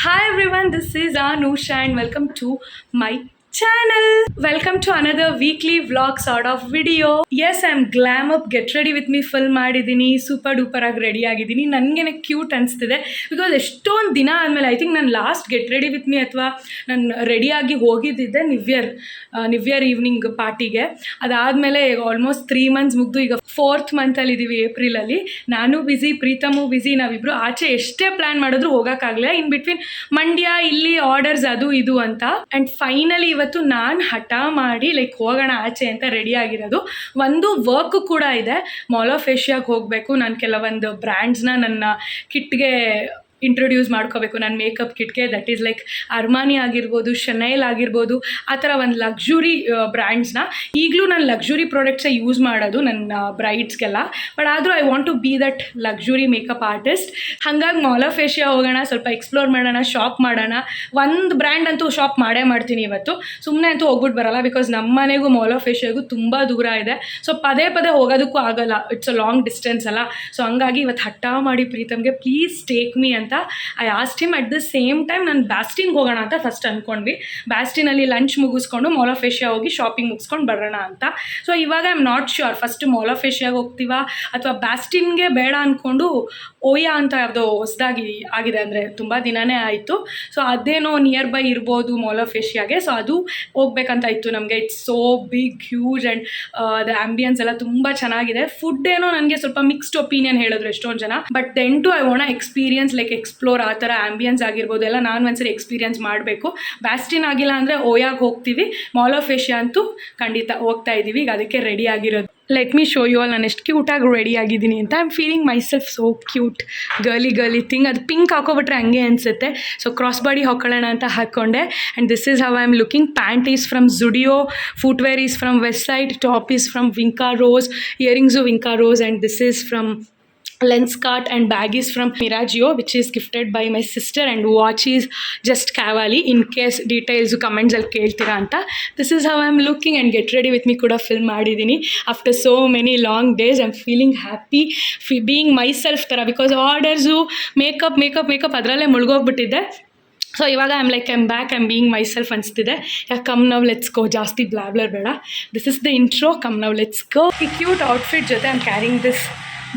Hi everyone, this is Anusha and welcome to my channel. Welcome to another weekly vlog sort of video. Yes, I'm glam up, get ready with me full ಮಾಡಿದ್ದೀನಿ, super duper ಆಗಿ ready ಆಗಿದ್ದೀನಿ. ನನಗೇನೆ cute ಅನಿಸ್ತಿದೆ because ಎಷ್ಟೊಂದು ದಿನ ಆದಮೇಲೆ I think ನಾನು last get ready with me ಅಥವಾ ನಾನು ರೆಡಿಯಾಗಿ ಹೋಗಿದ್ದಿದ್ದೆ ನ್ಯೂ ಇಯರ್ ಈವ್ನಿಂಗ್ ಪಾರ್ಟಿಗೆ. ಅದಾದಮೇಲೆ ಆಲ್ಮೋಸ್ಟ್ 3 months ಮುಗಿದು ಈಗ 4th ಮಂತಲ್ಲಿ ಇದ್ದೀವಿ, ಏಪ್ರಿಲಲ್ಲಿ. ನಾನು ಬ್ಯುಸಿ, ಪ್ರೀತಮು ಬ್ಯುಸಿ, ನಾವಿಬ್ಬರು ಆಚೆ ಎಷ್ಟೇ ಪ್ಲ್ಯಾನ್ ಮಾಡಿದ್ರು ಹೋಗೋಕ್ಕಾಗಲಿಲ್ಲ. ಇನ್ ಬಿಟ್ವೀನ್ ಮಂಡ್ಯ ಇಲ್ಲಿ ಆರ್ಡರ್ಸ್ ಅದು ಇದು ಅಂತ. ಆ್ಯಂಡ್ ಫೈನಲಿ ಇವತ್ತು ನಾನು ಹಠ ಮಾಡಿ ಹೋಗೋಣ ಆಚೆ ಅಂತ ರೆಡಿ ಆಗಿರೋದು. ಒಂದು ವರ್ಕ್ ಕೂಡ ಇದೆ, ಮಾಲ್ ಆಫ್ ಏಷ್ಯಾಗೆ ಹೋಗಬೇಕು. ನಾನು ಕೆಲವೊಂದು ಬ್ರ್ಯಾಂಡ್ಸ್ನ ನನ್ನ ಕಿಟ್ಗೆ ಇಂಟ್ರೊಡ್ಯೂಸ್ ಮಾಡ್ಕೋಬೇಕು, ನನ್ನ ಮೇಕಪ್ ಕಿಟ್ಗೆ. ದಟ್ ಈಸ್ ಅರ್ಮಾನಿ ಆಗಿರ್ಬೋದು, ಶನೈಲ್ ಆಗಿರ್ಬೋದು, ಆ ಥರ ಒಂದು ಲಕ್ಸುರಿ ಬ್ರ್ಯಾಂಡ್ಸ್ನ. ಈಗಲೂ ನಾನು ಲಕ್ಸುರಿ ಪ್ರಾಡಕ್ಟ್ಸೇ ಯೂಸ್ ಮಾಡೋದು ನನ್ನ ಬ್ರೈಡ್ಸ್ಗೆಲ್ಲ. ಬಟ್ ಆದರೂ I want to be that luxury makeup artist. ಹಾಗಾಗಿ ಮಾಲ್ ಆಫ್ ಏಷ್ಯಾ ಹೋಗೋಣ, ಸ್ವಲ್ಪ ಎಕ್ಸ್ಪ್ಲೋರ್ ಮಾಡೋಣ, ಶಾಪ್ ಮಾಡೋಣ. ಒಂದು ಬ್ರ್ಯಾಂಡ್ ಅಂತೂ ಶಾಪ್ ಮಾಡೇ ಮಾಡ್ತೀನಿ ಇವತ್ತು. ಸುಮ್ಮನೆ ಅಂತೂ ಹೋಗ್ಬಿಟ್ಟು ಬರಲ್ಲ, ಬಿಕಾಸ್ ನಮ್ಮ ಮನೆಗೂ ಮಾಲ್ ಆಫ್ ಏಷ್ಯಾಗೂ ತುಂಬ ದೂರ ಇದೆ. ಸೊ ಪದೇ ಹೋಗೋದಕ್ಕೂ ಆಗಲ್ಲ, ಇಟ್ಸ್ ಅ ಲಾಂಗ್ ಡಿಸ್ಟೆನ್ಸ್ ಅಲ್ಲ. ಸೊ ಹಂಗಾಗಿ ಇವತ್ತು ಹಠ ಮಾಡಿ ಪ್ರೀತಮ್ಗೆ ಪ್ಲೀಸ್ ಟೇಕ್ ಮೀ ಅಂತ I asked him. At the same time ನಾನು ಬ್ಯಾಸ್ಟಿನ್ಗೆ ಹೋಗೋಣ ಅಂತ ಫಸ್ಟ್ ಅಂದ್ಕೊಂಡ್ವಿ. ಬ್ಯಾಸ್ಟಿನಲ್ಲಿ ಲಂಚ್ ಮುಗಿಸ್ಕೊಂಡು ಮಾಲ್ ಆಫ್ ಏಷ್ಯಾ ಹೋಗಿ ಶಾಪಿಂಗ್ ಮುಗಿಸ್ಕೊಂಡು ಬರೋಣ ಅಂತ. ಸೊ ಇವಾಗ I am not sure, first mall of ಏಷ್ಯಾಗೆ ಹೋಗ್ತೀವಾ ಅಥವಾ ಬ್ಯಾಸ್ಟಿನ್ಗೆ ಬೇಡ ಅಂದ್ಕೊಂಡು ಓಯಾ ಅಂತ ಯಾವುದೋ ಹೊಸದಾಗಿ ಆಗಿದೆ, ಅಂದರೆ ತುಂಬ ದಿನವೇ ಆಯಿತು. ಸೊ ಅದೇನೋ ನಿಯರ್ ಬೈ ಇರ್ಬೋದು ಮಾಲ್ ಆಫ್ ಏಷ್ಯಾಗೆ. ಸೊ ಅದು ಹೋಗ್ಬೇಕಂತ ಇತ್ತು ನಮಗೆ. It's so big, huge, and the ambience ಎಲ್ಲ ತುಂಬ ಚೆನ್ನಾಗಿದೆ. ಫುಡ್ ಏನೋ ನನಗೆ ಸ್ವಲ್ಪ ಮಿಕ್ಸ್ಡ್ ಒಪಿನಿಯನ್ ಹೇಳಿದ್ರು ಎಷ್ಟೊಂದು ಜನ. But then too I want experience, explore ಆ ಥರ ಆಂಬಿಯನ್ಸ್ ಆಗಿರ್ಬೋದು ಎಲ್ಲ ನಾನು ಒಂದ್ಸರಿ ಎಕ್ಸ್ಪೀರಿಯನ್ಸ್ ಮಾಡಬೇಕು. ಬ್ಯಾಸ್ಟಿನ್ ಆಗಿಲ್ಲ ಅಂದರೆ ಓಯಾಗೆ ಹೋಗ್ತೀವಿ. ಮಾಲ್ ಆಫ್ ಏಷ್ಯಾ ಅಂತೂ ಖಂಡಿತ ಹೋಗ್ತಾ ಇದ್ದೀವಿ. ಈಗ ಅದಕ್ಕೆ ರೆಡಿ ಆಗಿರೋದು. Let me show you all ನಾನು ಎಷ್ಟು ಕ್ಯೂಟಾಗಿ ರೆಡಿ ಆಗಿದ್ದೀನಿ ಅಂತ. I am feeling myself so cute, girly thing. ಅದು ಪಿಂಕ್ ಹಾಕೋಬಿಟ್ರೆ ಹಂಗೆ ಅನಿಸುತ್ತೆ. ಸೊ ಕ್ರಾಸ್ ಬಾಡಿ ಹಾಕೊಳ್ಳೋಣ ಅಂತ ಹಾಕ್ಕೊಂಡೆ. And this is how I am looking. Pant is from Zudio, footwear is from Westside, top is from Vinka Rose, earrings Vinka Rose, and this is from Lenskart, and bag is from Miragio, which is gifted by my sister, and watch is just Cavalli. In case details comments ಅಲ್ಲಿ ಕೇಳ್ತೀರಾ ಅಂತ. This is how I am looking, and get ready with me ಕೂಡ film ಮಾಡಿದ್ದೀನಿ. After so many long days I am feeling happy being myself ಥರ, because orders makeup ಅದರಲ್ಲೇ ಮುಳುಗೋಗ್ಬಿಟ್ಟಿದ್ದೆ. So ಇವಾಗ I'm back, I'm being myself ಅನಿಸ್ತಿದೆ. Come now let's go, ಜಾಸ್ತಿ blabber ಬೇಡ. This is the intro, come now let's go. ಈ cute outfit ಜೊತೆ I am carrying this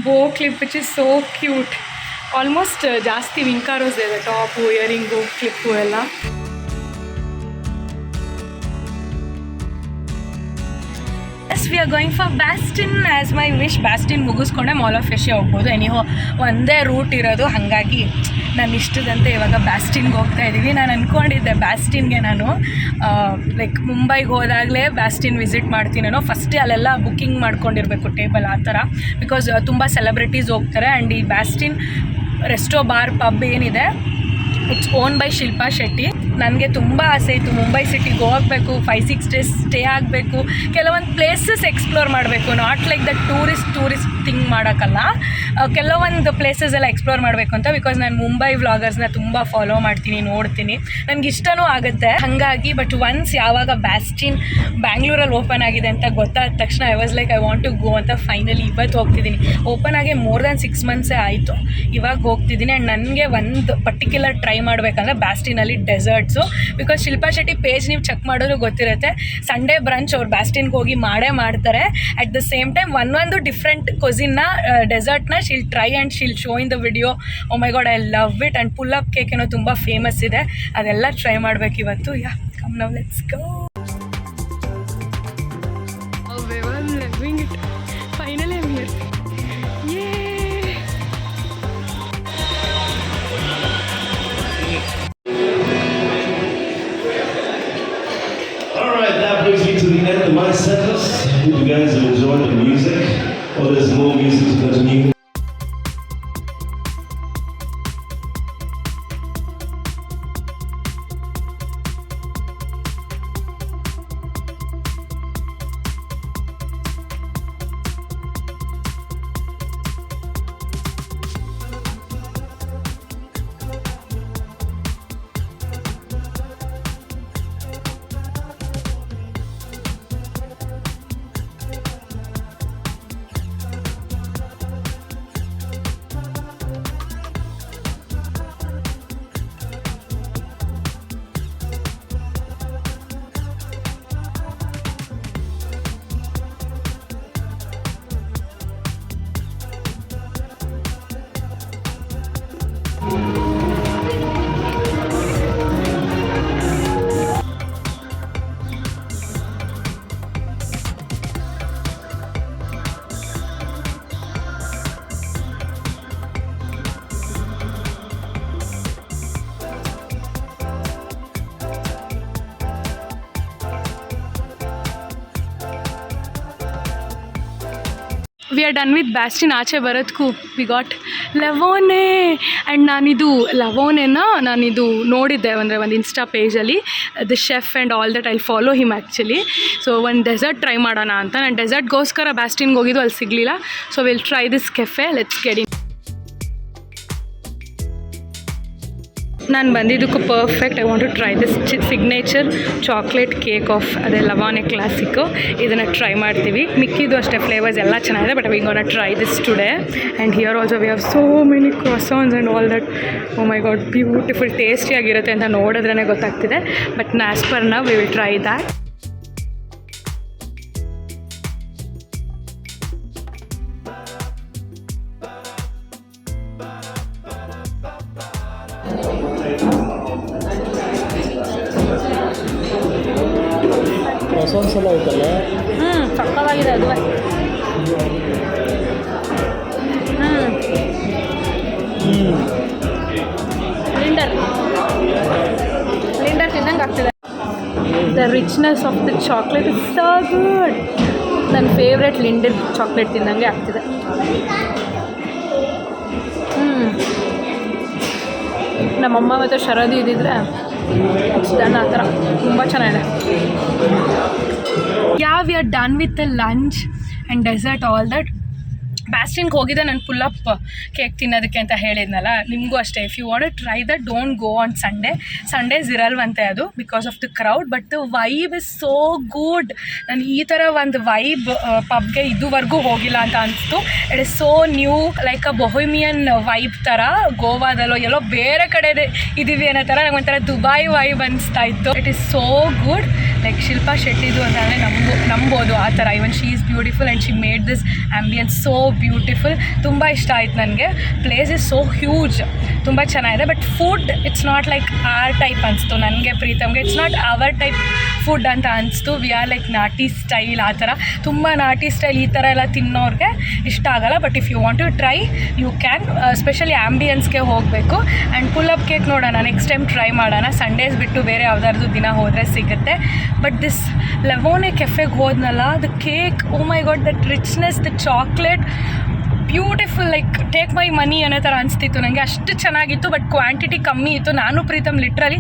bow clip which is so cute. Almost ಜಾಸ್ತಿ Vinka Rose ಇದೆ, top, earring, clip ಎಲ್ಲ. We are going for Bastian as my wish. Bastian ಮುಗಿಸ್ಕೊಂಡೆ mall of Asia ಹೋಗ್ಬೋದು. Anyhow ಒಂದೇ root ಇರೋದು, ಹಾಗಾಗಿ ನಾನು ಇಷ್ಟದಂತೆ ಇವಾಗ ಬ್ಯಾಸ್ಟಿನ್ಗೆ ಹೋಗ್ತಾ ಇದ್ದೀವಿ. ನಾನು ಅಂದ್ಕೊಂಡಿದ್ದೆ ಬ್ಯಾಸ್ಟಿನ್ಗೆ ನಾನು ಮುಂಬೈಗೆ ಹೋದಾಗಲೇ ಬ್ಯಾಸ್ಟಿನ್ ವಿಸಿಟ್ ಮಾಡ್ತೀನೇನೋ. ಫಸ್ಟೇ ಅಲ್ಲೆಲ್ಲ ಬುಕ್ಕಿಂಗ್ ಮಾಡ್ಕೊಂಡಿರಬೇಕು ಟೇಬಲ್ ಆ ಥರ, ಬಿಕಾಸ್ ತುಂಬ ಸೆಲೆಬ್ರಿಟೀಸ್ ಹೋಗ್ತಾರೆ. ಆ್ಯಂಡ್ ಈ ಬ್ಯಾಸ್ಟಿನ್ ರೆಸ್ಟೋ ಬಾರ್ ಪಬ್ ಏನಿದೆ, its own by Shilpa Shetty. ನನಗೆ ತುಂಬ ಆಸೆ ಇತ್ತು ಮುಂಬೈ ಸಿಟಿಗೆ ಹೋಗಬೇಕು, 5-6 days ಸ್ಟೇ ಆಗಬೇಕು, ಕೆಲವೊಂದು ಪ್ಲೇಸಸ್ ಎಕ್ಸ್ಪ್ಲೋರ್ ಮಾಡಬೇಕು. Not like the tourist thing ಮಾಡೋಕ್ಕಲ್ಲ, ಕೆಲವೊಂದು ಪ್ಲೇಸಸ್ ಎಲ್ಲ ಎಕ್ಸ್ಪ್ಲೋರ್ ಮಾಡಬೇಕು ಅಂತ. ಬಿಕಾಸ್ ನಾನು ಮುಂಬೈ ವ್ಲಾಗರ್ಸ್ನ ತುಂಬ ಫಾಲೋ ಮಾಡ್ತೀನಿ, ನೋಡ್ತೀನಿ, ನನಗೆ ಇಷ್ಟನೂ ಆಗುತ್ತೆ ಹಾಗಾಗಿ. ಬಟ್ ಒನ್ಸ್ ಯಾವಾಗ ಬ್ಯಾಸ್ಟಿನ್ ಬ್ಯಾಂಗ್ಳೂರಲ್ಲಿ ಓಪನ್ ಆಗಿದೆ ಅಂತ ಗೊತ್ತಾದ ತಕ್ಷಣ I was I want to go ಅಂತ. ಫೈನಲಿ ಇವತ್ತು ಹೋಗ್ತಿದ್ದೀನಿ. ಓಪನ್ ಆಗಿ more than 6 months ಆಯಿತು, ಇವಾಗ ಹೋಗ್ತಿದ್ದೀನಿ. ಆ್ಯಂಡ್ ನನಗೆ ಒಂದು ಪರ್ಟಿಕ್ಯುಲರ್ ಟ್ರೈ ಮಾಡಬೇಕಂದ್ರೆ ಬ್ಯಾಸ್ಟಿನಲ್ಲಿ desserts. Because Shilpa Shetty page ನೀವು ಚೆಕ್ ಮಾಡಿದ್ರು ಗೊತ್ತಿರುತ್ತೆ, ಸಂಡೇ ಬ್ರಂಚ್ ಅವ್ರು ಬ್ಯಾಸ್ಟಿನ್ಗೆ ಹೋಗಿ ಮಾಡ್ತಾರೆ. ಅಟ್ ದ ಸೇಮ್ ಟೈಮ್ ಒಂದು ಡಿಫ್ರೆಂಟ್ ಕೊಸಿನ್ನ ಡೆಸರ್ಟ್ನ she'll try and she'll show in the video. Oh my god, I love it. And pull up cake ಏನೋ ತುಂಬ ಫೇಮಸ್ ಇದೆ, ಅದೆಲ್ಲ ಟ್ರೈ ಮಾಡಬೇಕು ಇವತ್ತು. Yeah come now let's go. Finally I am here. Brings me to the end of my set list. I hope you guys have enjoyed the music. Oh, there's more music to continue. We are done with Bastian. ಆಚೆ ಬರೋದಕ್ಕೂ we got Lavonne. And ನಾನಿದು ನೋಡಿದ್ದೆ ಅಂದರೆ ಒಂದು insta ಪೇಜಲ್ಲಿ the chef and all that I follow him actually. So ಒಂದು dessert try ಮಾಡೋಣ ಅಂತ. ನಾನು ಡೆಸರ್ಟ್ಗೋಸ್ಕರ ಬ್ಯಾಸ್ಟಿನ್ಗೆ ಹೋಗಿದ್ದು, ಅಲ್ಲಿ ಸಿಗಲಿಲ್ಲ. So will try this cafe. Let's get in. ನಾನು ಬಂದಿದ್ದಕ್ಕೂ perfect. I want to try this signature chocolate cake of ಅದೇ ಲವಾನೆ ಕ್ಲಾಸಿಕ್ಕು. ಇದನ್ನು ಟ್ರೈ ಮಾಡ್ತೀವಿ. ಮಿಕ್ಕಿದ್ದು ಅಷ್ಟೇ ಫ್ಲೇವರ್ಸ್ ಎಲ್ಲ ಚೆನ್ನಾಗಿದೆ, but we gonna try this today. And here also we have so many croissants and all that. Oh my god, beautiful ಟೇಸ್ಟಿಯಾಗಿರುತ್ತೆ ಅಂತ ನೋಡಿದ್ರೇ ಗೊತ್ತಾಗ್ತಿದೆ. But as per now we will try that. ಸಲ ಐತಲ್ಲ. ಸಕ್ಕತ್ತಾಗಿದೆ ಅದುವೇ. ಲಿಂಡರ್ ತಿನ್ನಂಗೆ ಆಗ್ತಿದೆ. The richness of the chocolate is so good. ನನ್ನ ಫೇವ್ರೆಟ್ ಲಿಂಡರ್ ಚಾಕ್ಲೇಟ್ ತಿನ್ನಂಗೆ ಆಗ್ತಿದೆ. ನಮ್ಮಮ್ಮ ಮತ್ತು ಶರದಿ ಇದ್ದಿದ್ರೆ ಡನ್. ಆ ಥರ ತುಂಬ ಚೆನ್ನಾಗಿದೆ. We are done with the lunch and dessert all that. ಬ್ಯಾಸ್ಟಿನ್ಗೆ ಹೋಗಿದ್ದೆ ನಾನು ಪುಲ್ಲಪ್ ಕೇಕ್ ತಿನ್ನೋದಕ್ಕೆ ಅಂತ ಹೇಳಿದ್ನಲ್ಲ, ನಿಮಗೂ ಅಷ್ಟೇ. If you want to try that, don't go on Sundays ಇರಲ್ವಂತೆ ಅದು because of the crowd. But the vibe is so good. ನಾನು ಈ ಥರ ಒಂದು ವೈಬ್ ಪಬ್ಗೆ ಇದುವರೆಗೂ ಹೋಗಿಲ್ಲ ಅಂತ ಅನಿಸ್ತು. It is so new, like a bohemian vibe ಥರ. ಗೋವಾದಲ್ಲೋ ಎಲ್ಲೋ ಬೇರೆ ಕಡೆ ಇದ್ದೀವಿ ಅನ್ನೋ ಥರ ನಂಗೆ ಒಂಥರ ದುಬಾಯ್ ವೈಬ್ ಅನಿಸ್ತಾ ಇತ್ತು. It is so good. Like Shilpa ಶೆಟ್ಟಿದು ಅಂತಂದರೆ ನಂಬೋದು ಆ ಥರ. Even she is beautiful and she made this ambiance so beautiful. ತುಂಬ ಇಷ್ಟ ಆಯ್ತು ನನಗೆ. ಪ್ಲೇಸ್ ಇಸ್ ಸೋ ಹ್ಯೂಜ್, ತುಂಬ ಚೆನ್ನಾಗಿದೆ. But food it's not like our type ಅನಿಸ್ತು ನನಗೆ, ಪ್ರೀತಮ್ಗೆ. It's not our type food ಅಂತ ಅನಿಸ್ತು. ವಿ ಆರ್ ಲೈಕ್ ನಾಟಿ ಸ್ಟೈಲ್ ಆ ಥರ. ತುಂಬ ನಾಟಿ ಸ್ಟೈಲ್ ಈ ಥರ ಎಲ್ಲ ತಿನ್ನೋರಿಗೆ ಇಷ್ಟ ಆಗಲ್ಲ. But if you want to try you can. Specially ಆ್ಯಂಬಿಯನ್ಸ್ಗೆ ಹೋಗಬೇಕು. ಆ್ಯಂಡ್ ಪುಲ್ಲಪ್ ಕೇಕ್ ನೋಡೋಣ, ನೆಕ್ಸ್ಟ್ ಟೈಮ್ ಟ್ರೈ ಮಾಡೋಣ. ಸಂಡೇಸ್ ಬಿಟ್ಟು ಬೇರೆ ಯಾವ್ದಾದ್ರು ದಿನ ಹೋದರೆ ಸಿಗುತ್ತೆ. ಬಟ್ ದಿಸ್ ಲವೋನೆ ಕೆಫೆಗೆ ಹೋದ್ನಲ್ಲ, the cake, oh my god, that richness, the chocolate, beautiful. Like take my money ಅನ್ನೋ ಥರ ಅನಿಸ್ತಿತ್ತು ನನಗೆ. ಅಷ್ಟು ಚೆನ್ನಾಗಿತ್ತು. ಬಟ್ ಕ್ವಾಂಟಿಟಿ ಕಮ್ಮಿ ಇತ್ತು. ನಾನು ಪ್ರೀತಮ್ ಲಿಟ್ರಲಿ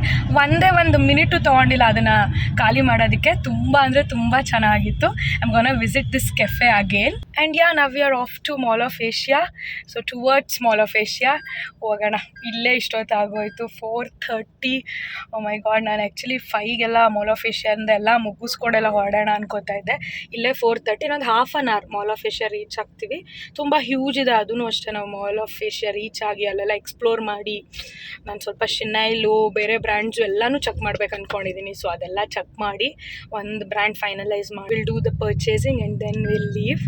ಒಂದು ಮಿನಿಟು ತೊಗೊಂಡಿಲ್ಲ ಅದನ್ನು ಖಾಲಿ ಮಾಡೋದಕ್ಕೆ. ತುಂಬ ಅಂದರೆ ತುಂಬ ಚೆನ್ನಾಗಿತ್ತು. I am gonna visit this cafe again. And ನಾವು we are off to Mall of Asia. So towards Mall of Asia ಹೋಗೋಣ. ಇಲ್ಲೇ ಇಷ್ಟೊತ್ತಾಗೋಯಿತು, 4:30. ಓ ಮೈ ಗಾಡ್, ನಾನು ಆ್ಯಕ್ಚುಲಿ 5ಗೆಲ್ಲ ಮಾಲ್ ಆಫ್ ಏಷ್ಯಾದೆಲ್ಲ ಮುಗಿಸ್ಕೊಂಡೆಲ್ಲ ಹೊರಡೋಣ ಅನ್ಕೋತಾ ಇದ್ದೆ. ಇಲ್ಲೇ 4:30, ಇನ್ನೊಂದು half an hour Mall of Asia reach ಆಗ್ತೀವಿ. ತುಂಬ ಹ್ಯೂಜ್ ಇದೆ ಅದೂ ಅಷ್ಟೇ. ನಾವು ಮಾಲ್ ಆಫ್ ಏಷ್ಯಾ ರೀಚ್ ಆಗಿ ಅಲ್ಲೆಲ್ಲ ಎಕ್ಸ್ಪ್ಲೋರ್ ಮಾಡಿ, ನಾನು ಸ್ವಲ್ಪ ಶಿನೈಲು ಬೇರೆ ಬ್ರ್ಯಾಂಡ್ಸು ಎಲ್ಲನೂ ಚೆಕ್ ಮಾಡ್ಬೇಕು ಅಂದ್ಕೊಂಡಿದ್ದೀನಿ. ಸೊ ಅದೆಲ್ಲ ಚೆಕ್ ಮಾಡಿ ಒಂದು ಬ್ರ್ಯಾಂಡ್ ಫೈನಲೈಸ್ ಮಾಡಿ will do the purchasing and then will leave.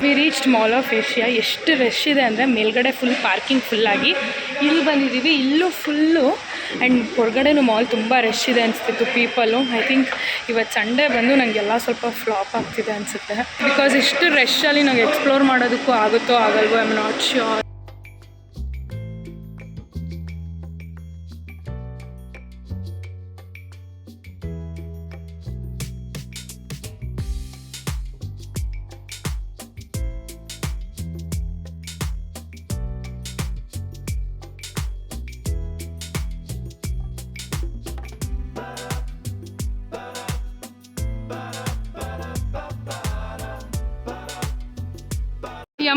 We reached mall of Asia. ಎಷ್ಟು ರಶ್ ಇದೆ ಅಂದರೆ ಮೇಲ್ಗಡೆ ಫುಲ್ ಪಾರ್ಕಿಂಗ್ ಫುಲ್ಲಾಗಿ. ಇಲ್ಲಿ ಬಂದಿದ್ದೀವಿ, ಇಲ್ಲೂ ಫುಲ್ಲು. ಆ್ಯಂಡ್ ಹೊರಗಡೆನೂ ಮಾಲ್ ತುಂಬ ರಶ್ ಇದೆ ಅನಿಸ್ತಿತ್ತು ಪೀಪಲು. ಐ ಥಿಂಕ್ ಇವತ್ತು ಸಂಡೇ ಬಂದು ನನಗೆಲ್ಲ ಸ್ವಲ್ಪ ಫ್ಲಾಪ್ ಆಗ್ತಿದೆ ಅನಿಸುತ್ತೆ. ಬಿಕಾಸ್ ಇಷ್ಟು ರಶಲ್ಲಿ ನನಗೆ ಎಕ್ಸ್ಪ್ಲೋರ್ ಮಾಡೋದಕ್ಕೂ ಆಗುತ್ತೋ ಆಗಲ್ವೋ, I am not sure.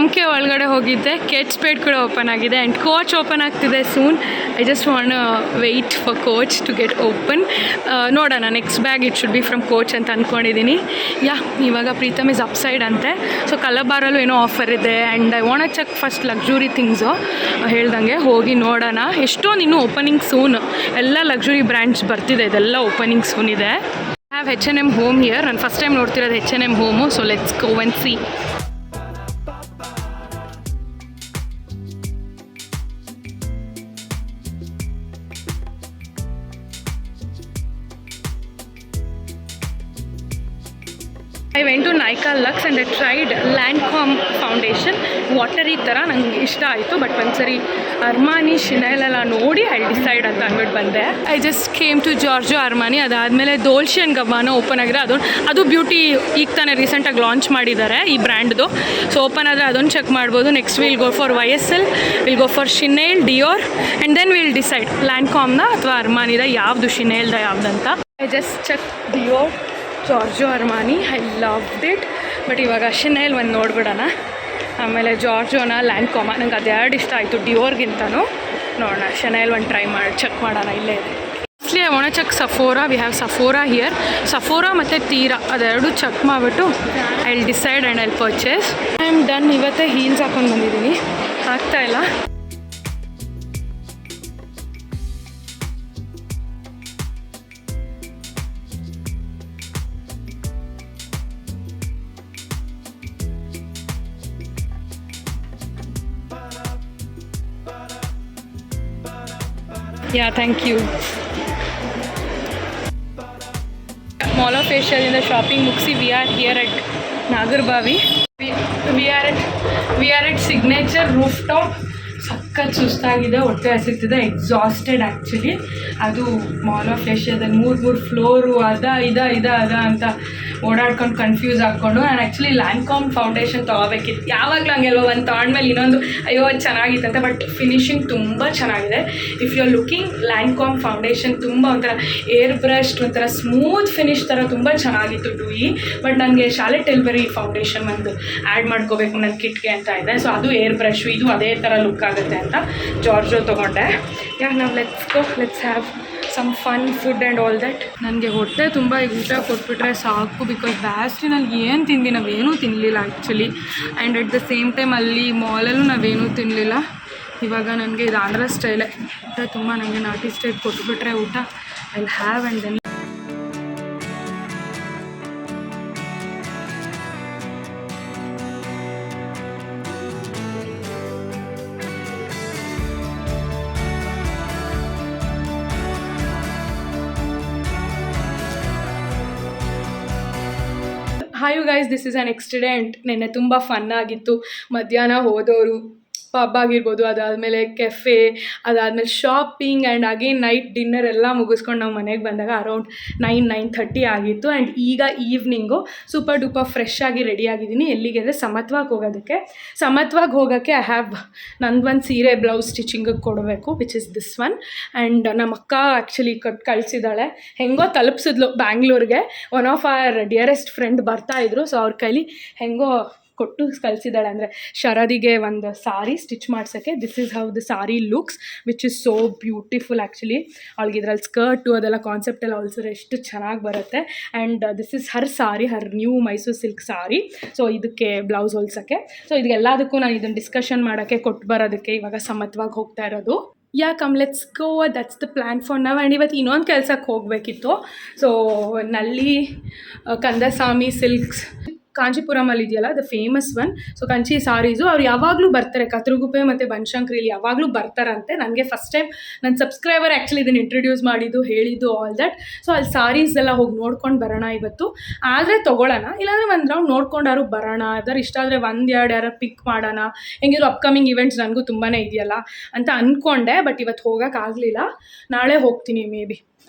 MK ಒಳಗಡೆ ಹೋಗಿದ್ದೆ. ಕೇಟ್ ಸ್ಪೇಡ್ ಕೂಡ ಓಪನ್ ಆಗಿದೆ ಆ್ಯಂಡ್ ಕೋಚ್ ಓಪನ್ ಆಗ್ತಿದೆ soon. I just want wait for Coach to get open. ನೋಡೋಣ, next bag it should be from Coach ಅಂತ ಅಂದ್ಕೊಂಡಿದ್ದೀನಿ. ಇವಾಗ ಪ್ರೀತಮ್ ಇಸ್ ಅಪ್ಸೈಡ್ ಅಂತೆ. ಸೊ ಕಲಬಾರಲ್ಲೂ ಏನೋ ಆಫರ್ ಇದೆ and I want check first luxury things. ಹೇಳ್ದಂಗೆ ಹೋಗಿ ನೋಡೋಣ. ಎಷ್ಟೊಂದು ಇನ್ನೂ ಓಪನಿಂಗ್ ಸೂನ್. ಎಲ್ಲ ಲಕ್ಸುರಿ ಬ್ರ್ಯಾಂಡ್ಸ್ ಬರ್ತಿದೆ, ಇದೆಲ್ಲ ಓಪನಿಂಗ್ ಸೂನ್ ಇದೆ. I have H&M home here. ನಾನು ಫಸ್ಟ್ ಟೈಮ್ ನೋಡ್ತಿರೋದು H&M home. So let's go and see. I went to Nykaa Luxe and I tried Lancome foundation. Watery ಥರ ನಂಗೆ ಇಷ್ಟ ಆಯಿತು, ಬಟ್ ಒಂದ್ಸರಿ ಅರ್ಮಾನಿ ಶಿನೈಲೆಲ್ಲ ನೋಡಿ ಐ ಡಿಸೈಡ್ ಅಂತ ಅಂದ್ಬಿಟ್ಟು ಬಂದೆ. I just came to Giorgio Armani. ಅದಾದಮೇಲೆ ದೋಲ್ಶೆ ಆ್ಯಂಡ್ ಗಬ್ಬಾನಾ ಓಪನ್ ಆಗಿದೆ. ಅದು ಬ್ಯೂಟಿ ಈಗ ತಾನೇ ರೀಸೆಂಟಾಗಿ ಲಾಂಚ್ ಮಾಡಿದ್ದಾರೆ ಈ ಬ್ರ್ಯಾಂಡ್ದು. ಸೊ ಓಪನ್ ಆದರೆ ಅದೊಂದು ಚೆಕ್ ಮಾಡ್ಬೋದು. Next will go for YSL, will go for Chanel, Dior and then will decide ಲ್ಯಾಂಡ್ಕಾಮ್ನ ಅಥವಾ ಅರ್ಮಾನಿದ ಯಾವುದು, ಶಿನೇಲ್ದ ಯಾವುದಂತ. I just check Dior, Giorgio Armani, I loved it. But ಇವಾಗ ಶಿನೇಲ್ ಒಂದು ನೋಡ್ಬಿಡೋಣ, ಆಮೇಲೆ ಜಾರ್ಜೋನ, ಲ್ಯಾಂಡ್ಕಾಮ. ನಂಗೆ ಅದೆರಡು ಇಷ್ಟ ಆಯಿತು ಡಿಯೋರ್ಗಿಂತನೂ. ನೋಡೋಣ, ಶಿನೇಲ್ ಒಂದು ಟ್ರೈ ಮಾಡಿ ಚೆಕ್ ಮಾಡೋಣ. ಇಲ್ಲೇ ಇದೆ. Firstly I want check Sephora. We have Sephora here. Sephora ಮತ್ತು ತೀರಾ ಅದೆರಡು ಚೆಕ್ ಮಾಡಿಬಿಟ್ಟು I will decide and I will purchase. I am done. ಇವತ್ತೇ ಹೀಲ್ಸ್ ಹಾಕೊಂಡು ಬಂದಿದ್ದೀನಿ, ಆಗ್ತಾಯಿಲ್ಲ. Yeah, thank you. Mall of Asia in the shopping ಮುಗಿಸಿ we are here at Nagarbhavi. we are at Signature Rooftop. ಸಖತ್ ಸುಸ್ತಾಗಿದೆ, ಹೊಟ್ಟೆ ಹಸಿತಿದೆ, ಎಕ್ಸಾಸ್ಟೆಡ್ ಆ್ಯಕ್ಚುಲಿ. ಅದು mall of ಏಷ್ಯಾದಲ್ಲಿ ಮೂರು ಫ್ಲೋರು ಅದ ಅಂತ ಓಡಾಡ್ಕೊಂಡು ಕನ್ಫ್ಯೂಸ್ ಹಾಕ್ಕೊಂಡು. ನಾನು ಆ್ಯಕ್ಚುಲಿ ಲ್ಯಾಂಡ್ಕಾಮ್ ಫೌಂಡೇಶನ್ ತೊಗೋಬೇಕಿತ್ತು. ಯಾವಾಗಲೂ ಹಂಗೆಲ್ವ, ಒಂದು ತೊಗೊಂಡ್ಮೇಲೆ ಇನ್ನೊಂದು ಅಯ್ಯೋ ಅದು ಚೆನ್ನಾಗಿತ್ತಂತೆ. ಬಟ್ ಫಿನಿಶಿಂಗ್ ತುಂಬ ಚೆನ್ನಾಗಿದೆ. If you are looking Lancome foundation ತುಂಬ ಒಂಥರ ಏರ್ ಬ್ರಷ್ಡ್, ಒಂಥರ ಸ್ಮೂತ್ ಫಿನಿಶ್ ಥರ ತುಂಬ ಚೆನ್ನಾಗಿತ್ತು ಡೂಯಿ. ಬಟ್ ನನಗೆ ಶಾಲೆ ಟೆಲ್ಬರಿ ಫೌಂಡೇಶನ್ ಒಂದು ಆ್ಯಡ್ ಮಾಡ್ಕೋಬೇಕು ನನ್ನ ಕಿಟ್ಗೆ ಅಂತ ಇದೆ. ಸೊ ಅದು ಏರ್ ಬ್ರಷ್, ಇದು ಅದೇ ಥರ ಲುಕ್ ಆಗುತ್ತೆ ಅಂತ ಜಾರ್ಜೋ ತೊಗೊಂಡೆ. ಯಾಕೆ ನಾವು let's have some fun food and all that. ನನಗೆ ಹೊಟ್ಟೆ ತುಂಬ ಈಗ ಊಟ ಕೊಟ್ಬಿಟ್ರೆ ಸಾಕು, ಬಿಕಾಸ್ ಬ್ಯಾಸ್ಟ್ರಿ ನಾನು ಏನು ತಿಂದು ನಾವೇನೂ ತಿನ್ನಲಿಲ್ಲ actually. And at the same time ಅಲ್ಲಿ ಮಾಲಲ್ಲೂ ನಾವೇನೂ ತಿನ್ನಲಿಲ್ಲ. ಇವಾಗ ನನಗೆ ಇದು ಆಂಧ್ರ ಸ್ಟೈಲೇ ಊಟ, ತುಂಬ ನನಗೆ ನಾಟಿ ಸ್ಟೈಲ್ ಕೊಟ್ಬಿಟ್ರೆ ಊಟ I will have. And then hi you guys, this is an accident. ನೆನ್ನೆ ತುಂಬ ಫನ್ ಆಗಿತ್ತು. ಮಧ್ಯಾಹ್ನ ಹೋದವರು ಪಬ್ ಆಗಿರ್ಬೋದು, ಅದಾದಮೇಲೆ ಕೆಫೆ, ಅದಾದಮೇಲೆ shopping and again night dinner ಎಲ್ಲ ಮುಗಿಸ್ಕೊಂಡು ನಾವು ಮನೆಗೆ ಬಂದಾಗ ಅರೌಂಡ್ 9:30 ಆಗಿತ್ತು. ಆ್ಯಂಡ್ ಈಗ ಈವ್ನಿಂಗು ಸೂಪರ್ ಡೂಪರ್ ಫ್ರೆಶ್ ಆಗಿ ರೆಡಿ ಆಗಿದ್ದೀನಿ. ಎಲ್ಲಿಗೆ ಅಂದರೆ ಸಮತ್ವಾಗಿ ಹೋಗೋಕ್ಕೆ ಐ ಹ್ಯಾವ್ ನಂದೊಂದು ಸೀರೆ ಬ್ಲೌಸ್ ಸ್ಟಿಚಿಂಗಿಗೆ ಕೊಡಬೇಕು, which is this one. And ನಮ್ಮ ಅಕ್ಕ ಆ್ಯಕ್ಚುಲಿ ಕಳಿಸಿದ್ದಾಳೆ, ಹೆಂಗೋ ತಲುಪಿಸಿದ್ಲು ಬ್ಯಾಂಗ್ಳೂರಿಗೆ. One of our dearest friend ಬರ್ತಾಯಿದ್ರು, ಸೊ ಅವ್ರ ಕೈಲಿ ಹೆಂಗೋ ಕೊಟ್ಟು ಕಳಿಸಿದ್ದಾಳೆ. ಅಂದರೆ ಶರದಿಗೆ ಒಂದು ಸಾರಿ ಸ್ಟಿಚ್ ಮಾಡ್ಸೋಕ್ಕೆ. This is how the sari looks, which is so beautiful actually. ಅವಳಿಗೆ ಇದ್ರಲ್ಲಿ ಸ್ಕರ್ಟು ಅದೆಲ್ಲ ಕಾನ್ಸೆಪ್ಟೆಲ್ಲ ಹೊಲ್ಸಿದ್ರೆ ಎಷ್ಟು ಚೆನ್ನಾಗಿ ಬರುತ್ತೆ. And this is her sari, her new Mysore silk sari. So ಇದಕ್ಕೆ ಬ್ಲೌಸ್ ಹೊಲ್ಸೋಕ್ಕೆ, ಸೊ ಇದೆಲ್ಲದಕ್ಕೂ ನಾನು ಇದನ್ನು ಡಿಸ್ಕಷನ್ ಮಾಡೋಕ್ಕೆ ಕೊಟ್ಟು ಬರೋದಕ್ಕೆ ಇವಾಗ ಸಮತ್ವಾಗಿ ಹೋಗ್ತಾ ಇರೋದು. Let's go, that's the plan for now. And ಇವತ್ತು ಇನ್ನೊಂದು ಕೆಲಸಕ್ಕೆ ಹೋಗಬೇಕಿತ್ತು. ಸೊ ನಲ್ಲಿ ಕಂದಸ್ವಾಮಿ ಸಿಲ್ಕ್ಸ್ ಕಾಂಚೀಪುರಮಲ್ಲಿ ಇದೆಯಲ್ಲ, the famous one. So Kanchi saris ಅವ್ರು ಯಾವಾಗಲೂ ಬರ್ತಾರೆ, ಕತ್ರಗುಪ್ಪೆ ಮತ್ತು ಬನಶಂಕರಿಲಿ ಯಾವಾಗಲೂ ಬರ್ತಾರಂತೆ. ನನಗೆ ಫಸ್ಟ್ ಟೈಮ್ ನನ್ನ ಸಬ್ಸ್ಕ್ರೈಬರ್ ಆ್ಯಕ್ಚುಲಿ ಇದನ್ನು ಇಂಟ್ರೊಡ್ಯೂಸ್ ಮಾಡಿದ್ದು, ಹೇಳಿದ್ದು, ಆಲ್ ದ್ಯಾಟ್. ಸೊ ಅಲ್ಲಿ ಸಾರೀಸ್ ಎಲ್ಲ ಹೋಗಿ ನೋಡ್ಕೊಂಡು ಬರೋಣ ಇವತ್ತು. ಆದರೆ ತೊಗೊಳ್ಳೋಣ, ಇಲ್ಲಾಂದರೆ ಒಂದು ರೌಂಡ್ ನೋಡ್ಕೊಂಡಾರು ಬರೋಣ. ಅದರ ಇಷ್ಟ ಆದರೆ ಒಂದೆರಡು ಯಾರು ಪಿಕ್ ಮಾಡೋಣ. ಹೆಂಗಿದ್ರು ಅಪ್ಕಮಿಂಗ್ ಇವೆಂಟ್ಸ್ ನನಗೂ ತುಂಬಾ ಇದೆಯಲ್ಲ ಅಂತ ಅಂದ್ಕೊಂಡೆ. ಬಟ್ ಇವತ್ತು ಹೋಗೋಕ್ಕಾಗಲಿಲ್ಲ, ನಾಳೆ ಹೋಗ್ತೀನಿ ಮೇ ಬಿ.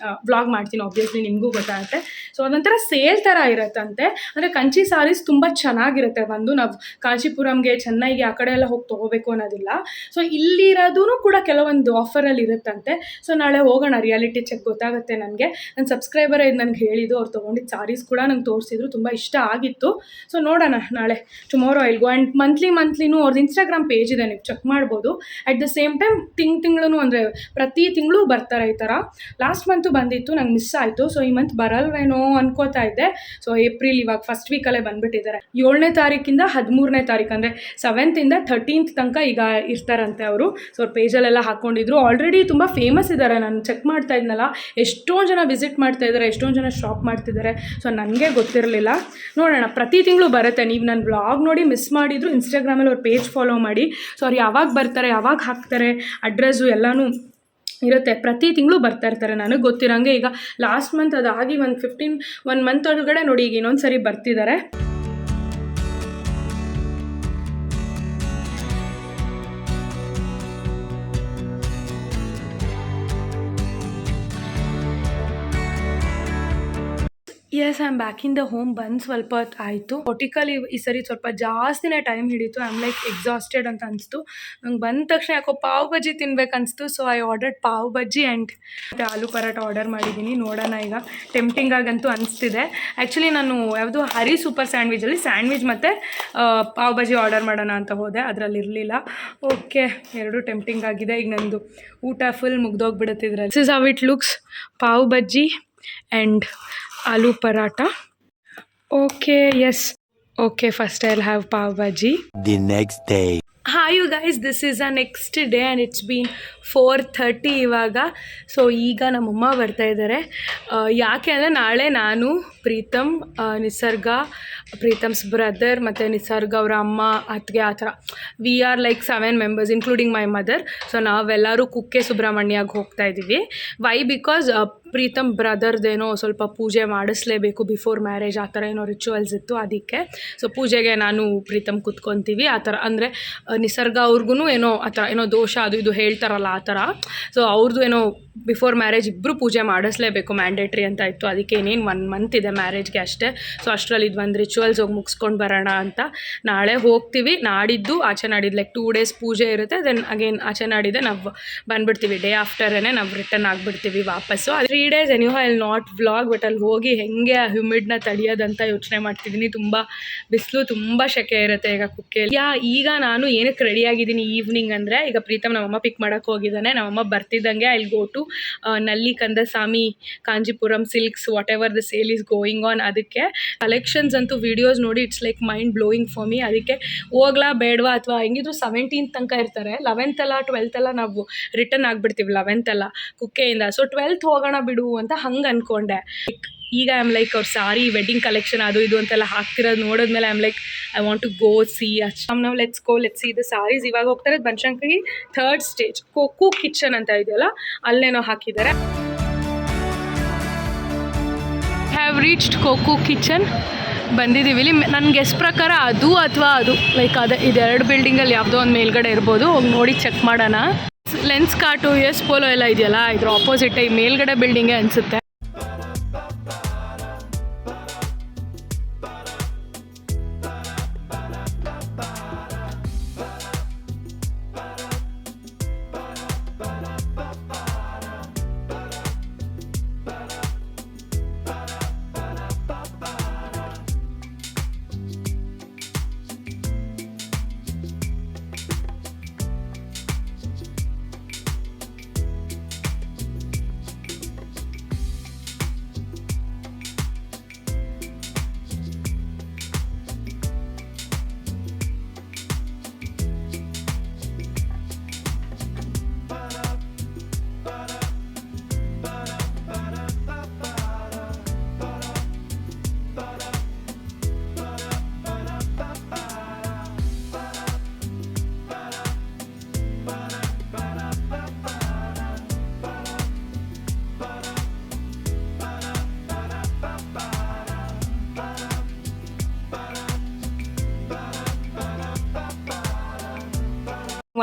ವ್ಲಾಗ್ ಮಾಡ್ತೀನಿ, ಆಬ್ವಿಯಸ್ಲಿ ನಿಮಗೂ ಗೊತ್ತಾಗುತ್ತೆ. ಸೊ ಅದೊಂಥರ ಸೇಲ್ ಥರ ಇರುತ್ತಂತೆ. ಅಂದರೆ ಕಂಚಿ ಸಾರೀಸ್ ತುಂಬ ಚೆನ್ನಾಗಿರುತ್ತೆ. ಒಂದು ನಾವು ಕಾಂಚೀಪುರಂಗೆ, ಚೆನ್ನೈಗೆ ಆ ಕಡೆ ಎಲ್ಲ ಹೋಗಿ ತೊಗೋಬೇಕು ಅನ್ನೋದಿಲ್ಲ. ಸೊ ಇಲ್ಲಿರೋದೂ ಕೂಡ ಕೆಲವೊಂದು ಆಫರಲ್ಲಿ ಇರುತ್ತಂತೆ. ಸೊ ನಾಳೆ ಹೋಗೋಣ, ರಿಯಾಲಿಟಿ ಚೆಕ್ ಗೊತ್ತಾಗುತ್ತೆ ನನಗೆ. ನನ್ನ ಸಬ್ಸ್ಕ್ರೈಬರ್ ಇದು ನನಗೆ ಹೇಳಿದ್ದು, ಅವ್ರು ತೊಗೊಂಡಿದ್ದು ಸಾರೀಸ್ ಕೂಡ ನಂಗೆ ತೋರಿಸಿದ್ರು, ತುಂಬ ಇಷ್ಟ ಆಗಿತ್ತು. ಸೊ ನೋಡೋಣ ನಾಳೆ, ಟುಮಾರೋ ಐಲ್ ಗೋ. ಆ್ಯಂಡ್ ಮಂತ್ಲಿನೂ ಅವ್ರದ್ದು ಇನ್ಸ್ಟಾಗ್ರಾಮ್ ಪೇಜ್ ಇದೆ, ನೀವು ಚೆಕ್ ಮಾಡ್ಬೋದು. ಅಟ್ ದ ಸೇಮ್ ಟೈಮ್ ತಿಂಗಳು ಅಂದರೆ ಪ್ರತಿ ತಿಂಗಳು ಬರ್ತಾರೆ ಈ ಥರ. ಲಾಸ್ಟ್ ಮಂತ್ ಬಂದಿತ್ತು, ನಂಗೆ ಮಿಸ್ ಆಯಿತು. ಸೊ ಈ ಮಂತ್ ಬರಲ್ವೇನೋ ಅನ್ಕೋತಾ ಇದ್ದೆ. ಸೊ ಏಪ್ರಿಲ್ ಇವಾಗ ಫಸ್ಟ್ ವೀಕಲ್ಲೇ ಬಂದುಬಿಟ್ಟಿದ್ದಾರೆ. 7ನೇ ತಾರೀಕಿಂದ 13ನೇ ತಾರೀಕು, ಅಂದರೆ 7th ಇಂದ 13th ತನಕ ಈಗ ಇರ್ತಾರಂತೆ ಅವರು. ಸೊ ಅವ್ರ ಪೇಜಲ್ಲೆಲ್ಲ ಹಾಕ್ಕೊಂಡಿದ್ರು. ಆಲ್ರೆಡಿ ತುಂಬ ಫೇಮಸ್ ಇದ್ದಾರೆ. ನಾನು ಚೆಕ್ ಮಾಡ್ತಾ ಇದ್ನಲ್ಲ, ಎಷ್ಟೊಂದು ಜನ ವಿಸಿಟ್ ಮಾಡ್ತಾ ಇದ್ದಾರೆ, ಎಷ್ಟೊಂದು ಜನ ಶಾಪ್ ಮಾಡ್ತಿದ್ದಾರೆ. ಸೊ ನನಗೆ ಗೊತ್ತಿರಲಿಲ್ಲ. ನೋಡೋಣ, ಪ್ರತಿ ತಿಂಗಳು ಬರುತ್ತೆ. ನೀವು ನನ್ನ ಬ್ಲಾಗ್ ನೋಡಿ ಮಿಸ್ ಮಾಡಿದ್ರು ಇನ್ಸ್ಟಾಗ್ರಾಮಲ್ಲಿ ಅವ್ರ ಪೇಜ್ ಫಾಲೋ ಮಾಡಿ. ಸೊ ಅವ್ರು ಯಾವಾಗ ಬರ್ತಾರೆ, ಯಾವಾಗ ಹಾಕ್ತಾರೆ, ಅಡ್ರೆಸ್ಸು ಎಲ್ಲನೂ ಇರುತ್ತೆ. ಪ್ರತಿ ತಿಂಗಳು ಬರ್ತಾ ಇರ್ತಾರೆ. ನನಗೆ ಗೊತ್ತಿರೋಂಗೆ ಈಗ ಲಾಸ್ಟ್ ಮಂತ್ ಅದಾಗಿ ಒಂದು 1 ಮಂತ್ ಒಳಗಡೆ ನೋಡಿ ಈಗ ಇನ್ನೊಂದು ಸರಿ ಬರ್ತಿದ್ದಾರೆ. Yes, I am back in the home. ಬಂದು ಸ್ವಲ್ಪ ಹೊತ್ತು ಆಯಿತು. ಒಟಿಕಲಿ ಈ ಸರಿ ಸ್ವಲ್ಪ ಜಾಸ್ತಿನೇ ಟೈಮ್ ಹಿಡಿತು. ಐ ಆಮ್ ಲೈಕ್ ಎಕ್ಸಾಸ್ಟೆಡ್ ಅಂತ ಅನಿಸ್ತು. ನಂಗೆ ಬಂದ ತಕ್ಷಣ ಯಾಕೋ ಪಾವ್ ಬಜ್ಜಿ ತಿನ್ಬೇಕು ಅನಿಸ್ತು. So I ordered pav bhaji and ಮತ್ತು ಆಲೂ ಪರಾಟ ಆರ್ಡರ್ ಮಾಡಿದ್ದೀನಿ. ನೋಡೋಣ ಈಗ. ಟೆಂಪ್ಟಿಂಗ್ ಆಗಂತೂ ಅನಿಸ್ತಿದೆ. ಆ್ಯಕ್ಚುಲಿ ನಾನು ಯಾವುದು ಹರಿ ಸೂಪರ್ ಸ್ಯಾಂಡ್ವಿಚಲ್ಲಿ ಸ್ಯಾಂಡ್ವಿಚ್ ಮತ್ತು ಪಾವ್ ಬಜ್ಜಿ ಆರ್ಡರ್ ಮಾಡೋಣ ಅಂತ ಹೋದೆ. ಅದರಲ್ಲಿ ಇರಲಿಲ್ಲ. ಓಕೆ, ಎರಡೂ ಟೆಂಪ್ಟಿಂಗ್ ಆಗಿದೆ. ಈಗ ನಂದು ಊಟ ಫುಲ್ ಮುಗ್ದೋಗ್ಬಿಡುತ್ತಿದ್ರೆ. This is how it looks. Pav bhaji and aloo paratha. Okay, yes. Okay, first I'll have pav bhaji. The next day. Hi you guys, this is our next day and it's been 4:30 ಇವಾಗ. So ಈಗ ನಮ್ಮಮ್ಮ ಬರ್ತಾ ಇದ್ದಾರೆ. ಯಾಕೆ ಅಂದರೆ ನಾಳೆ ನಾನು, ಪ್ರೀತಮ್, ನಿಸರ್ಗ, ಪ್ರೀತಮ್ಸ್ ಬ್ರದರ್ ಮತ್ತು ನಿಸರ್ಗ ಅವರ ಅಮ್ಮ, ಅತ್ತಿಗೆ, ಆ ಥರ V are like 7 members including my mother. So ನಾವೆಲ್ಲರೂ ಕುಕ್ಕೆ ಸುಬ್ರಹ್ಮಣ್ಯಗೆ ಹೋಗ್ತಾ ಇದ್ದೀವಿ. ವೈ? ಬಿಕಾಸ್ ಪ್ರೀತಮ್ ಬ್ರದರ್ದೇನೋ ಸ್ವಲ್ಪ ಪೂಜೆ ಮಾಡಿಸ್ಲೇಬೇಕು ಬಿಫೋರ್ ಮ್ಯಾರೇಜ್, ಆ ಥರ ಏನೋ ರಿಚುವಲ್ಸ್ ಇತ್ತು. ಅದಕ್ಕೆ ಸೊ ಪೂಜೆಗೆ ನಾನು ಪ್ರೀತಮ್ ಕೂತ್ಕೊತೀವಿ. ಆ ಥರ ಅಂದರೆ ನಿಸರ್ಗ ಅವ್ರಿಗೂ ಏನೋ ಆ ಥರ ಏನೋ ದೋಷ ಅದು ಇದು ಹೇಳ್ತಾರಲ್ಲ, ಆ ಥರ. ಸೊ ಅವ್ರದ್ದು ಏನೋ ಬಿಫೋರ್ ಮ್ಯಾರೇಜ್ ಇಬ್ಬರು ಪೂಜೆ ಮಾಡಿಸ್ಲೇಬೇಕು, ಮ್ಯಾಂಡೇಟ್ರಿ ಅಂತ ಇತ್ತು. ಅದಕ್ಕೆ ಇನ್ನೇನು 1 ಮಂತ್ ಇದೆ ಮ್ಯಾರೇಜ್ಗೆ ಅಷ್ಟೇ. ಸೊ ಅಷ್ಟರಲ್ಲಿ ಇದು ಒಂದು ರಿಚುವಲ್ಸ್ ಹೋಗಿ ಮುಗಿಸ್ಕೊಂಡು ಬರೋಣ ಅಂತ ನಾಳೆ ಹೋಗ್ತೀವಿ. ನಾಡಿದ್ದು ಆಚೆ ನಾಡಿದ್ದು ಲೈಕ್ 2 days ಪೂಜೆ ಇರುತ್ತೆ. ದೆನ್ ಅಗೇನ್ ಆಚೆ ನಾಡಿದ್ದೆ ನಾವು ಬಂದುಬಿಡ್ತೀವಿ. ಡೇ ಆಫ್ಟರೇ ನಾವು ರಿಟರ್ನ್ ಆಗಿಬಿಡ್ತೀವಿ ವಾಪಸ್ಸು. 3 days anyhow I will not vlog. But ಅಲ್ಲಿ ಹೋಗಿ ಹೆಂಗೆ ಆ ಹ್ಯೂಮಿಡ್ನ ತಡೆಯೋದಂತ ಯೋಚನೆ ಮಾಡ್ತಿದ್ದೀನಿ. ತುಂಬ ಬಿಸಿಲು, ತುಂಬ ಸೆಕೆ ಇರುತ್ತೆ ಈಗ ಕುಕ್ಕೆಯಲ್ಲಿ. ಈಗ ನಾನು ಏನಕ್ಕೆ ರೆಡಿಯಾಗಿದ್ದೀನಿ ಈವ್ನಿಂಗ್ ಅಂದರೆ, ಈಗ ಪ್ರೀತಮ್ ನಮ್ಮಮ್ಮ ಪಿಕ್ ಮಾಡೋಕ್ಕೆ ಹೋಗಿದ್ದಾನೆ. ನಮ್ಮಮ್ಮ ಬರ್ತಿದ್ದಂಗೆ ಐ ವಿಲ್ ಗೋ ಟು ನಲ್ಲಿ Kandaswamy Kanchipuram silks, whatever the sale is going on. ಅದಕ್ಕೆ ಕಲೆಕ್ಷನ್ಸ್ ಅಂತೂ ವಿಡಿಯೋಸ್ ನೋಡಿ it's like mind blowing for me. ಅದಕ್ಕೆ ಹೋಗ್ಲಾ ಬೇಡವಾ, ಅಥವಾ ಹೆಂಗಿದ್ರು 17th ತನಕ ಇರ್ತಾರೆ. 11th ಅಲ್ಲ 12th ಅಲ್ಲ ನಾವು ರಿಟರ್ನ್ ಆಗಿಬಿಡ್ತೀವಿ, 11th ಅಲ್ಲ ಕುಕ್ಕೆಯಿಂದ. ಸೊ 12th ಹೋಗೋಣ ಬಿಡು ಅಂತ ಹಂಗೆ ಅಂದ್ಕೊಂಡೆ. ಈಗ ಐ ಆಮ್ ಲೈಕ್ ಅವ್ರ ಸಾರಿ ವೆಡ್ಡಿಂಗ್ ಕಲೆಕ್ಷನ್ ಅದು ಇದು ಅಂತೆಲ್ಲ ಹಾಕ್ತಿರೋದು ನೋಡಿದ್ಮೇಲೆ I am like I want to go see. ನಾವು ಲೆಟ್ಸ್ ಸಿ ದ ಸಾರೀಸ್. ಇವಾಗ ಹೋಗ್ತಾರೆ Banashankari 3rd stage Coke kitchen ಅಂತ ಇದೆಯಲ್ಲ, ಅಲ್ಲೇನೋ ಹಾಕಿದ್ದಾರೆ. Have reached Coke kitchen. ಬಂದಿದ್ದೀವಿ ಇಲ್ಲಿ. ನನ್ನ ಗೆಸ್ ಪ್ರಕಾರ ಅದು ಅಥವಾ ಅದು ಲೈಕ್ ಅದೇ ಇದೆರಡು ಬಿಲ್ಡಿಂಗಲ್ಲಿ ಯಾವುದೋ ಒಂದು ಮೇಲ್ಗಡೆ ಇರ್ಬೋದು. ಹೋಗಿ ನೋಡಿ ಚೆಕ್ ಮಾಡೋಣ. ಲೆನ್ಸ್ ಕಾರ್ಟು, ಎಸ್ ಪೋಲೋ ಎಲ್ಲ ಇದೆಯಲ್ಲ, ಇದ್ರ ಆಪೋಸಿಟ್ ಈ ಮೇಲ್ಗಡೆ ಬಿಲ್ಡಿಂಗೇ ಅನಿಸುತ್ತೆ.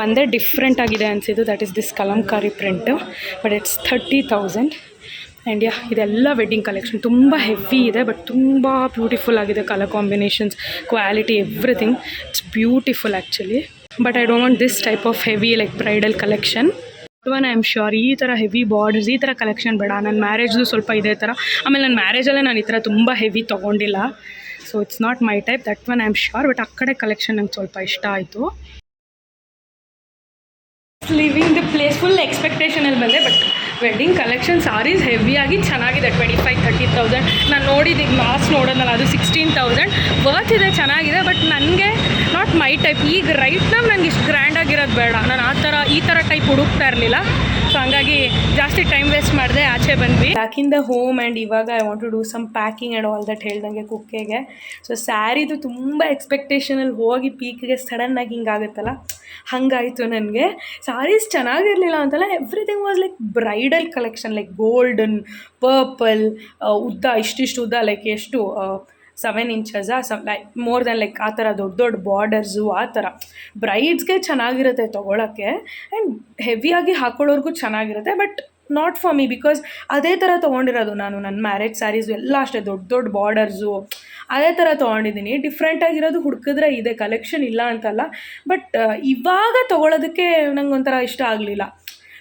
ಒಂದೇ ಡಿಫ್ರೆಂಟ್ ಆಗಿದೆ ಅನಿಸಿದ್ದು, that is this Kalamkari print. But it's 30,000. And yeah, ಇದೆಲ್ಲ ವೆಡ್ಡಿಂಗ್ ಕಲೆಕ್ಷನ್. ತುಂಬ ಹೆವಿ ಇದೆ ಬಟ್ ತುಂಬ ಬ್ಯೂಟಿಫುಲ್ ಆಗಿದೆ. Colour combinations, quality, everything it's beautiful actually. But I don't want this type of heavy like bridal collection. I am sure ಈ ಥರ heavy borders, ಈ ಥರ collection ಬೇಡ. ನನ್ನ ಮ್ಯಾರೇಜ್ದು ಸ್ವಲ್ಪ ಇದೇ ಥರ. ಆಮೇಲೆ ನನ್ನ ಮ್ಯಾರೇಜಲ್ಲೇ ನಾನು ಈ ಥರ ತುಂಬ ಹೆವಿ ತೊಗೊಂಡಿಲ್ಲ. So it's not my type, that one I am sure. But ಆ ಕಡೆ ಕಲೆಕ್ಷನ್ ನಂಗೆ ಸ್ವಲ್ಪ ಇಷ್ಟ ಆಯಿತು. ಲಿವಿಂಗ್ ದ ಪ್ಲೇಸ್ ಫುಲ್ ಎಕ್ಸ್ಪೆಕ್ಟೇಷನಲ್ಲಿ ಬಂದೆ. ಬಟ್ ವೆಡ್ಡಿಂಗ್ ಕಲೆಕ್ಷನ್ ಸಾರೀಸ್ ಹೆವಿಯಾಗಿ ಚೆನ್ನಾಗಿದೆ. 25,000-30,000 ನಾನು ನೋಡಿದ್ದು ಲಾಸ್ಟ್ ನೋಡೋದಲ್ಲ, ಅದು 16,000 ವರ್ತ್ ಇದೆ, ಚೆನ್ನಾಗಿದೆ. ಬಟ್ ನನಗೆ ನಾಟ್ ಮೈ ಟೈಪ್. ಈಗ ರೈಟ್ ನಾವು ನನಗೆ ಇಷ್ಟು ಗ್ರ್ಯಾಂಡಾಗಿರೋದು ಬೇಡ. ನಾನು ಈ ಥರ ಟೈಪ್ ಹುಡುಕ್ತಾ ಇರಲಿಲ್ಲ. ಸೊ ಹಂಗಾಗಿ ಜಾಸ್ತಿ ಟೈಮ್ ವೇಸ್ಟ್ ಮಾಡಿದೆ, ಆಚೆ ಬಂದ್ವಿ. Back in the home and ಇವಾಗ I want to do some packing and all that ಹೇಳ್ದಂಗೆ ಕುಕ್ಕೆಗೆ. ಸೊ ಸ್ಯಾರಿದು ತುಂಬ ಎಕ್ಸ್ಪೆಕ್ಟೇಷನಲ್ಲಿ ಹೋಗಿ ಪೀಕ್ಗೆ ಸಡನ್ನಾಗಿ ಹಿಂಗಾಗುತ್ತಲ್ಲ, ಹಾಗಾಯಿತು ನನಗೆ. ಸಾರೀಸ್ ಚೆನ್ನಾಗಿರಲಿಲ್ಲ ಅಂತಲ್ಲ, everything was like bridal collection, like golden, purple, ಉದ್ದ ಇಷ್ಟಿಷ್ಟು ಉದ್ದ, ಲೈಕ್ ಎಷ್ಟು 7 inches like more than like ಆ ಥರ ದೊಡ್ಡ ದೊಡ್ಡ ಬಾರ್ಡರ್ಸು, ಆ ಥರ ಬ್ರೈಡ್ಸ್ಗೆ ಚೆನ್ನಾಗಿರುತ್ತೆ ತೊಗೊಳಕ್ಕೆ ಆ್ಯಂಡ್ ಹೆವಿಯಾಗಿ ಹಾಕೊಳ್ಳೋರ್ಗೂ ಚೆನ್ನಾಗಿರುತ್ತೆ. But not for me, because ಅದೇ ಥರ ತೊಗೊಂಡಿರೋದು ನಾನು. ನನ್ನ ಮ್ಯಾರೇಜ್ ಸ್ಯಾರೀಸು ಎಲ್ಲ ಅಷ್ಟೇ ದೊಡ್ಡ ದೊಡ್ಡ ಬಾರ್ಡರ್ಸು ಅದೇ ಥರ ತೊಗೊಂಡಿದ್ದೀನಿ. ಡಿಫ್ರೆಂಟಾಗಿರೋದು ಹುಡುಕಿದ್ರೆ ಇದೆ, ಕಲೆಕ್ಷನ್ ಇಲ್ಲ ಅಂತಲ್ಲ. ಬಟ್ ಇವಾಗ ತೊಗೊಳೋದಕ್ಕೆ ನಂಗೆ ಒಂಥರ ಇಷ್ಟ ಆಗಲಿಲ್ಲ.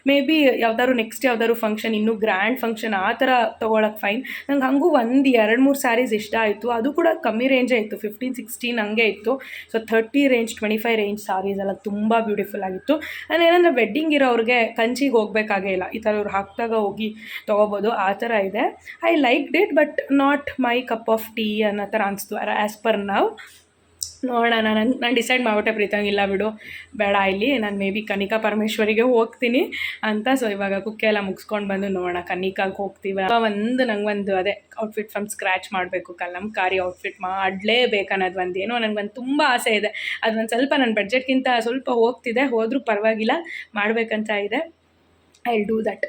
ಮೇ ಬಿ ಯಾವ್ದಾದ್ರು ನೆಕ್ಸ್ಟ್ ಯಾವ್ದಾದ್ರು ಫಂಕ್ಷನ್, ಇನ್ನೂ ಗ್ರ್ಯಾಂಡ್ ಫಂಕ್ಷನ್ ಆ ಥರ ತೊಗೊಳಕ್ಕೆ ಫೈನ್. ನಂಗೆ ಹಂಗೂ 1-2-3 ಸ್ಯಾರೀಸ್ ಇಷ್ಟ ಆಯಿತು. ಅದು ಕೂಡ ಕಮ್ಮಿ ರೇಂಜೇ ಇತ್ತು, 15-16 ಹಂಗೆ ಇತ್ತು. ಸೊ 30 ರೇಂಜ್ 25 ರೇಂಜ್ ಸ್ಯಾರೀಸ್ ಎಲ್ಲ ತುಂಬ ಬ್ಯೂಟಿಫುಲ್ ಆಗಿತ್ತು. ನಾನು ಏನಂದರೆ ವೆಡ್ಡಿಂಗ್ ಇರೋರಿಗೆ ಕಂಚಿಗೆ ಹೋಗಬೇಕಾಗೇ ಇಲ್ಲ, ಈ ಥರ ಇವ್ರು ಹಾಕಿದಾಗ ಹೋಗಿ ತೊಗೋಬೋದು, ಆ ಥರ ಇದೆ. I like it, but not my cup of tea ಅನ್ನೋ ಥರ ಅನಿಸ್ತು ಆ್ಯಸ್ ಪರ್ ನಾವು. ನೋಡೋಣ, ನಾನು ಡಿಸೈಡ್ ಮಾಡಿಬಿಟ್ಟೆ ಪ್ರೀತಂಗೆ, ಇಲ್ಲ ಬಿಡು ಬೇಡ, ಇಲ್ಲಿ ನಾನು ಮೇ ಬಿ ಕನಿಕಾ ಪರಮೇಶ್ವರಿಗೆ ಹೋಗ್ತೀನಿ ಅಂತ. ಸೊ ಇವಾಗ ಕುಕ್ಕೆ ಎಲ್ಲ ಮುಗಿಸ್ಕೊಂಡು ಬಂದು ನೋಡೋಣ, ಕನಿಕಾಗೆ ಹೋಗ್ತೀವಿ. ನಂಗೆ ಅದೇ ಔಟ್ಫಿಟ್ ಫ್ರಮ್ ಸ್ಕ್ರ್ಯಾಚ್ ಮಾಡಬೇಕು, ಕಲಂಕಾರಿ ಔಟ್ಫಿಟ್ ಮಾಡಲೇಬೇಕು ಅನ್ನೋದು ಏನೋ ನನಗೊಂದು ತುಂಬ ಆಸೆ ಇದೆ. ಅದೊಂದು ಸ್ವಲ್ಪ ನನ್ನ ಬಡ್ಜೆಟ್ಗಿಂತ ಸ್ವಲ್ಪ ಹೋಗ್ತಿದೆ, ಹೋದರೂ ಪರವಾಗಿಲ್ಲ, ಮಾಡಬೇಕಂತ ಇದೆ. I will do that.